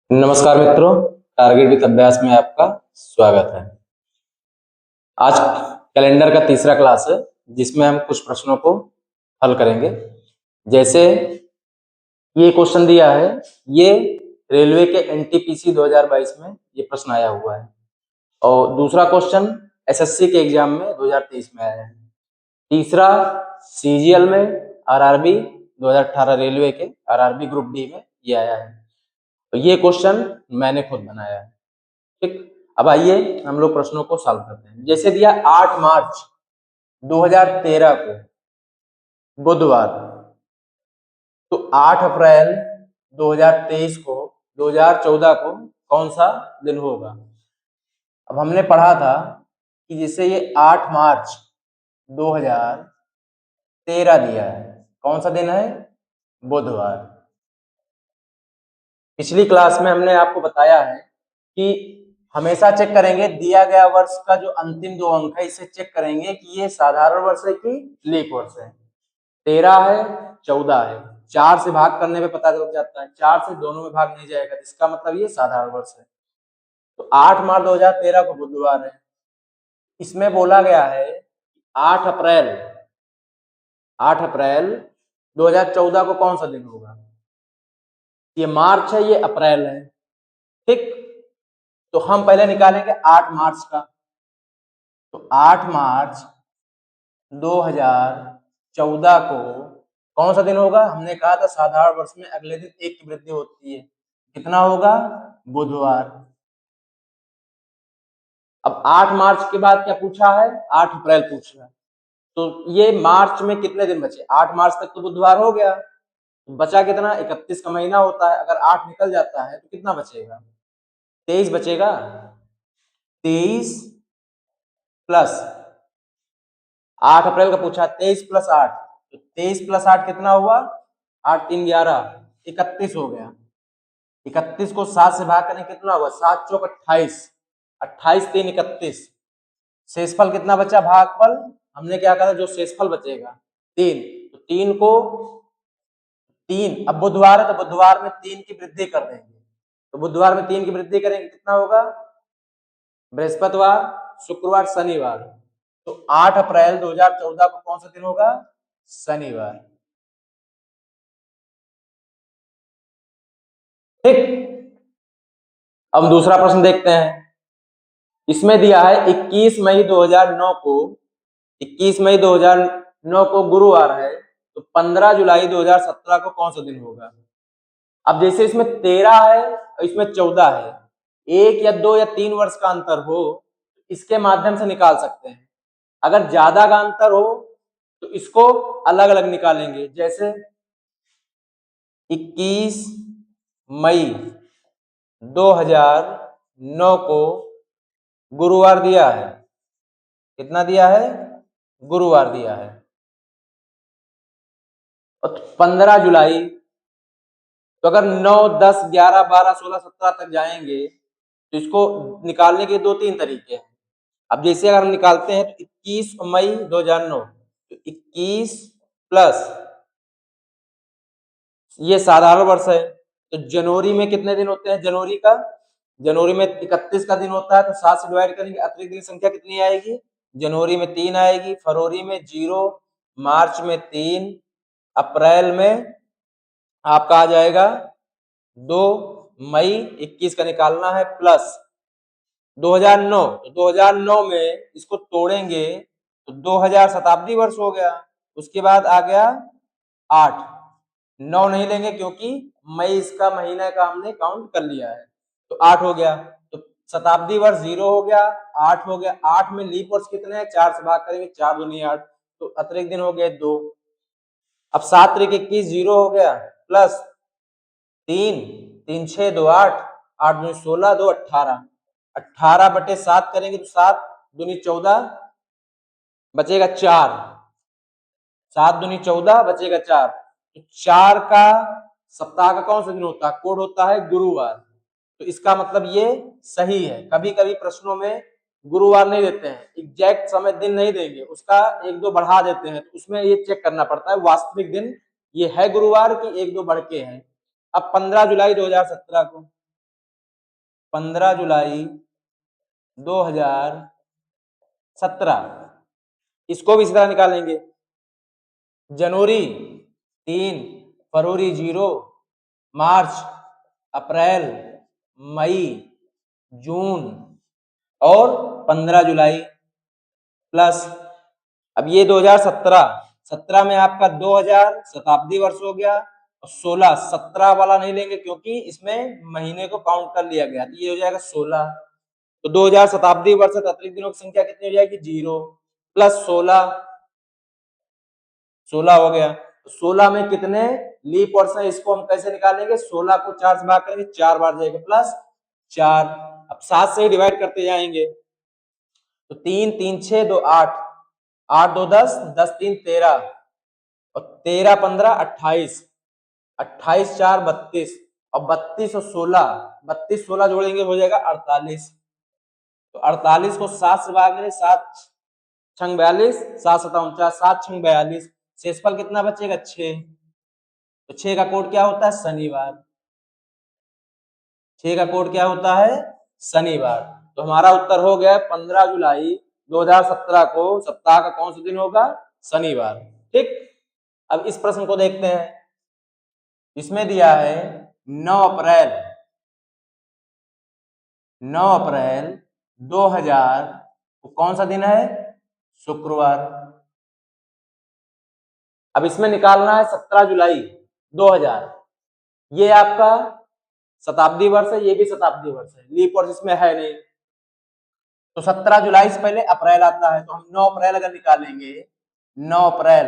नमस्कार मित्रों, target with अभ्यास में आपका स्वागत है। आज कैलेंडर का तीसरा क्लास है जिसमें हम कुछ प्रश्नों को हल करेंगे। जैसे ये क्वेश्चन दिया है, ये रेलवे के एनटीपीसी 2022 में ये प्रश्न आया हुआ है और दूसरा क्वेश्चन एसएससी के एग्जाम में 2023 में आया है। तीसरा सीजीएल में आरआरबी 2018 रेलवे के आरआरबी ग्रुप डी में ये आया है। तो ये क्वेश्चन मैंने खुद बनाया है। ठीक, अब आइए हम लोग प्रश्नों को सॉल्व करते हैं। जैसे दिया 8 मार्च 2013 को बुधवार, तो 8 अप्रैल 2023 को 2014 को कौन सा दिन होगा। अब हमने पढ़ा था कि जैसे ये 8 मार्च 2013 दिया है, कौन सा दिन है, बुधवार। पिछली क्लास में हमने आपको बताया है कि हमेशा चेक करेंगे दिया गया वर्ष का जो अंतिम 2 अंक है इसे चेक करेंगे कि ये साधारण वर्ष है कि लीप वर्ष है। 13 है, 14 है, 4 से भाग करने पे पता चल जाता है, 4 से दोनों में भाग नहीं जाएगा, इसका मतलब ये साधारण वर्ष है। तो 8 मार्च 2013 को बुधवार है। इसमें बोला गया है 8 अप्रैल 2014 को कौन सा दिन होगा। ये मार्च है, ये अप्रैल है। ठीक, तो हम पहले निकालेंगे 8 मार्च का। तो 8 मार्च 2014 को कौन सा दिन होगा। हमने कहा था साधारण वर्ष में अगले दिन एक की वृद्धि होती है, कितना होगा, बुधवार। अब 8 मार्च के बाद क्या पूछा है, 8 अप्रैल पूछ रहा है। तो ये मार्च में कितने दिन बचे, 8 मार्च तक तो बुधवार हो गया, बचा कितना, 31 का महीना होता है। अगर 8 निकल जाता है तो कितना बचेगा, 23 बचेगा। 23 प्लस 8 अप्रैल का पूछा, 23 प्लस 8, तो 23 प्लस 8 कितना हुआ, 8 3 11, 31 हो गया। 31 को 7 से भाग करें कितना होगा, 7 चौक 28, 28 3 31, शेषफल कितना बचा, भागफल हमने क्या कहा था, जो शेषफल बचेगा 3, तो 3 को 3, अब बुधवार है तो बुधवार में 3 की वृद्धि कर देंगे। तो बुधवार में 3 की वृद्धि करेंगे कितना होगा, बृहस्पतिवार, शुक्रवार, शनिवार। तो 8 अप्रैल 2014 को कौन सा दिन होगा, शनिवार। ठीक, अब दूसरा प्रश्न देखते हैं। इसमें दिया है 21 मई 2009 को, 21 मई 2009 को गुरुवार है, तो 15 जुलाई 2017 को कौन सा दिन होगा। अब जैसे इसमें 13 है और इसमें 14 है, 1 या 2 या 3 वर्ष का अंतर हो, इसके माध्यम से निकाल सकते हैं। अगर ज्यादा का अंतर हो तो इसको अलग अलग निकालेंगे। जैसे 21 मई 2009 को गुरुवार दिया है, कितना दिया है, गुरुवार दिया है। और 15 जुलाई, तो अगर 9 10 11 12 16 17 तक जाएंगे तो इसको निकालने के 2-3 तरीके हैं। अब जैसे अगर हम निकालते हैं तो 21 मई 2009, तो 21 प्लस ये साधारण वर्ष है, तो जनवरी में कितने दिन होते हैं, जनवरी में 31 का दिन होता है, तो 7 से डिवाइड करेंगे, अतिरिक्त दिन संख्या कितनी आएगी, जनवरी में 3 आएगी, फरवरी में 0, मार्च में 3, अप्रैल में आपका आ जाएगा 2, मई 21 का निकालना है, प्लस 2009, तो 2009 में इसको तोड़ेंगे तो 2000 शताब्दी वर्ष हो गया। उसके बाद आ गया 8, 9 नहीं लेंगे क्योंकि मई इसका महीना का हमने काउंट कर लिया है, तो 8 हो गया। तो शताब्दी वर्ष 0 हो गया, 8 हो गया। 8 में लीप वर्ष कितने हैं, 4 से भाग करेंगे, 4 दूनी 8, तो अतिरिक्त दिन हो गए 2। अब 7 3 21 0 हो गया, प्लस 3 3 6 2 8, 8 दूनी 16, 2 18, 18/7 करेंगे तो 7 दूनी 14, बचेगा 4, 7 दूनी 14, बचेगा 4। तो 4 का सप्ताह का कौन सा दिन होता है, कोड होता है गुरुवार। तो इसका मतलब ये सही है। कभी कभी प्रश्नों में गुरुवार नहीं देते हैं, एग्जैक्ट समय दिन नहीं देंगे, उसका 1-2 बढ़ा देते हैं, तो उसमें ये चेक करना पड़ता है वास्तविक दिन ये है गुरुवार की 1-2 बढ़ के हैं। अब 15 जुलाई 2017 को 15 जुलाई 2017, इसको भी इसी तरह निकालेंगे। जनवरी 3, फरवरी 0, मार्च, अप्रैल, मई, जून और 15 जुलाई प्लस, अब ये 2017 में आपका 2000 शताब्दी वर्ष हो गया, और 16 17 वाला नहीं लेंगे क्योंकि इसमें महीने को काउंट कर लिया गया, तो ये हो जाएगा 16। तो 2000 शताब्दी वर्ष से अतिरिक्त दिनों की संख्या कितनी हो जाएगी, 0 प्लस 16 हो गया। 16 में कितने लीप वर्ष है, इसको हम कैसे निकालेंगे, 16 को 4 से भाग करेंगे, 4 बार जाएगा प्लस 4। अब 7 से ही डिवाइड करते जाएंगे, तो 3 3 6 2 8, 8 2 10, 10 3 13, और 13 15 28, 28 4 32, और 32 और 16, 32 16 जोड़ेंगे हो जाएगा 48। तो 48 को 7 से भाग करें, 7 छंग 42, 7 7 49, 7 छंग 42, शेषफल कितना बचेगा, 6। तो 6 का कोड क्या होता है, शनिवार। 6 का कोड क्या होता है, शनिवार। तो हमारा उत्तर हो गया 15 जुलाई 2017 को सप्ताह का कौन सा दिन होगा, शनिवार। ठीक, अब इस प्रश्न को देखते हैं। इसमें दिया है 9 अप्रैल 2000, कौन सा दिन है, शुक्रवार। अब इसमें निकालना है 17 जुलाई 2000, ये आपका शताब्दी वर्ष है, ये भी शताब्दी वर्ष है, लीप वर्ष इसमें है नहीं। तो 17 जुलाई से पहले अप्रैल आता है, तो हम 9 अप्रैल अगर निकालेंगे, 9 अप्रैल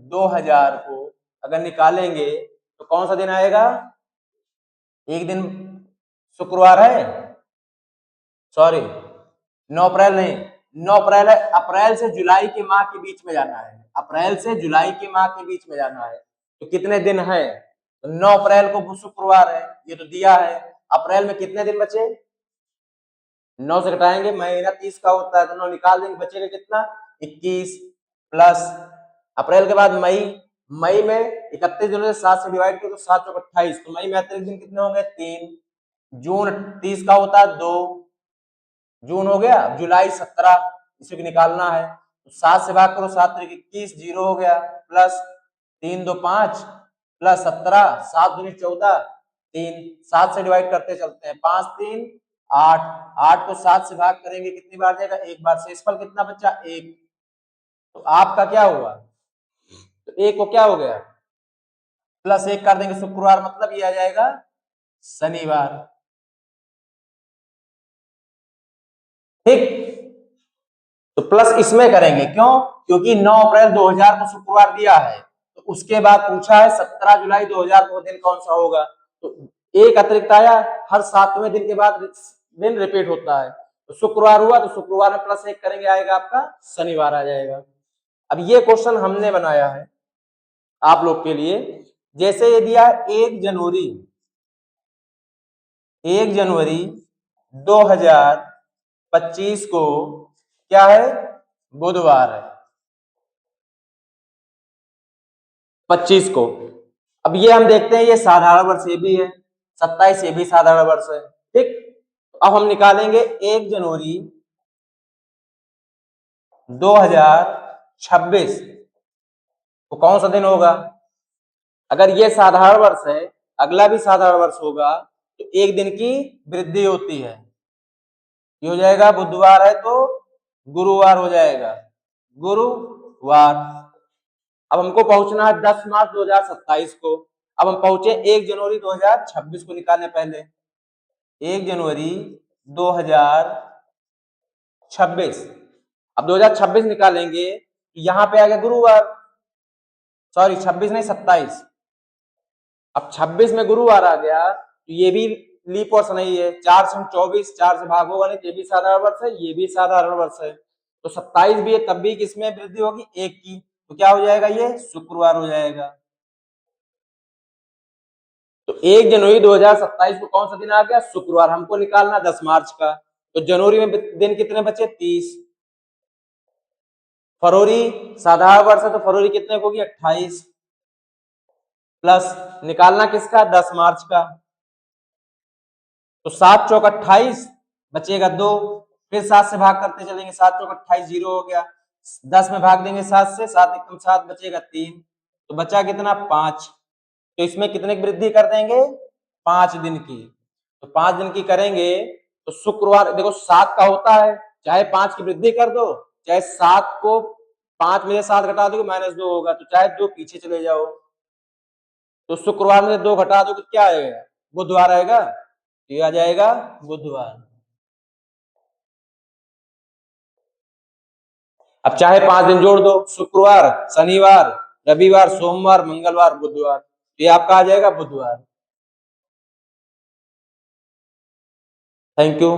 2000 को अगर निकालेंगे तो कौन सा दिन आएगा, एक दिन शुक्रवार है, सॉरी 9 अप्रैल नहीं, 9 अप्रैल है, अप्रैल से जुलाई के माह के बीच में जाना है, अप्रैल से जुलाई के माह के बीच में जाना है। तो कितने दिन है, तो 9 अप्रैल को शुक्रवार है, ये तो दिया है। अप्रैल में कितने दिन बचे, 9 से घटाएंगे, महीना 30 का होता है, तो 9 निकाल देंगे, बचेगा कितना, 21 प्लस, अप्रैल के बाद मई, मई में 31 दिनों से 7 से डिवाइड करो तो 7 चौक 28, तो मई में अतिरिक्त दिन कितने होंगे, 3। जून 30 का होता है 2, जून हो गया। जुलाई 17, इसे भी निकालना है, तो 7 से भाग करो, 7 तरीके 21, 0 हो गया प्लस 3 2 5 प्लस 17, 7 दूनी 14, 3, 7 से डिवाइड करते चलते हैं, 5 3 8, 8 को 7 से भाग करेंगे कितनी बार जाएगा, एक बार। शेषफल कितना बचा, 1। तो आपका क्या हुआ, तो 1 को क्या हो गया, प्लस 1 कर देंगे, शुक्रवार, मतलब ये आ जाएगा शनिवार। ठीक, तो प्लस इसमें करेंगे, क्यों, क्योंकि 9 अप्रैल 2000 को शुक्रवार दिया है, तो उसके बाद पूछा है 17 जुलाई 2000 को दिन कौन सा होगा, तो एक अतिरिक्त आया, हर 7वें दिन के बाद दिन रिपीट होता है, तो शुक्रवार हुआ, तो शुक्रवार में प्लस 1 करेंगे, आएगा आपका शनिवार आ जाएगा। अब ये क्वेश्चन हमने बनाया है आप लोग के लिए, जैसे ये दिया 1 जनवरी 2025 को क्या है, बुधवार है, 25 को। अब ये हम देखते हैं, ये साधारण वर्ष ये भी है, 27 ये भी साधारण वर्ष है। ठीक, अब हम निकालेंगे 1 जनवरी 2026 तो कौन सा दिन होगा। अगर ये साधारण वर्ष है, अगला भी साधारण वर्ष होगा, तो एक दिन की वृद्धि होती है, ये हो जाएगा, बुधवार है तो गुरुवार हो जाएगा, गुरुवार। अब हमको पहुंचना है 10 मार्च 2027 को। अब हम पहुंचे 1 जनवरी 2026 को निकालने, पहले 1 जनवरी 2026। अब 2026 निकालेंगे, यहां पे आ गया गुरुवार, सॉरी 26 नहीं 27। अब 26 में गुरुवार आ गया, तो ये भी लीप वर्ष नहीं है, 4 से 24, 4 से भाग होगा नहीं, ये भी साधारण वर्ष है, ये भी साधारण वर्ष है, तो 27 भी है, तब भी किसमें वृद्धि होगी, 1 की, तो क्या हो जाएगा, ये शुक्रवार हो जाएगा। तो 1 जनवरी 2027 को कौन सा दिन आ गया, शुक्रवार। हमको निकालना 10 मार्च का, तो जनवरी में दिन कितने बचे, 30। फरवरी साधारण वर्ष है, तो फरवरी कितने होगी, 28 प्लस निकालना किसका, 10 मार्च का, तो 7 चौक 28, बचेगा 2, फिर 7 से भाग करते चलेंगे, 7 चौक 28, 0 हो गया। 10 में भाग देंगे 7 से, 7 एकम 7, बचेगा 3, तो बचा कितना 5। तो इसमें कितने की वृद्धि कर देंगे, 5 दिन की। तो 5 दिन की करेंगे तो शुक्रवार, देखो 7 का होता है, चाहे 5 की वृद्धि कर दो, चाहे 7 को 5 में से 7 घटा दो -2 होगा, तो चाहे 2 पीछे चले जाओ। तो शुक्रवार में 2 घटा दो तो क्या आएगा, बुधवार आएगा, ये आ जाएगा बुधवार। अब चाहे 5 दिन जोड़ दो, शुक्रवार, शनिवार, रविवार, सोमवार, मंगलवार, बुधवार, ये आपका आ जाएगा बुधवार। Thank you.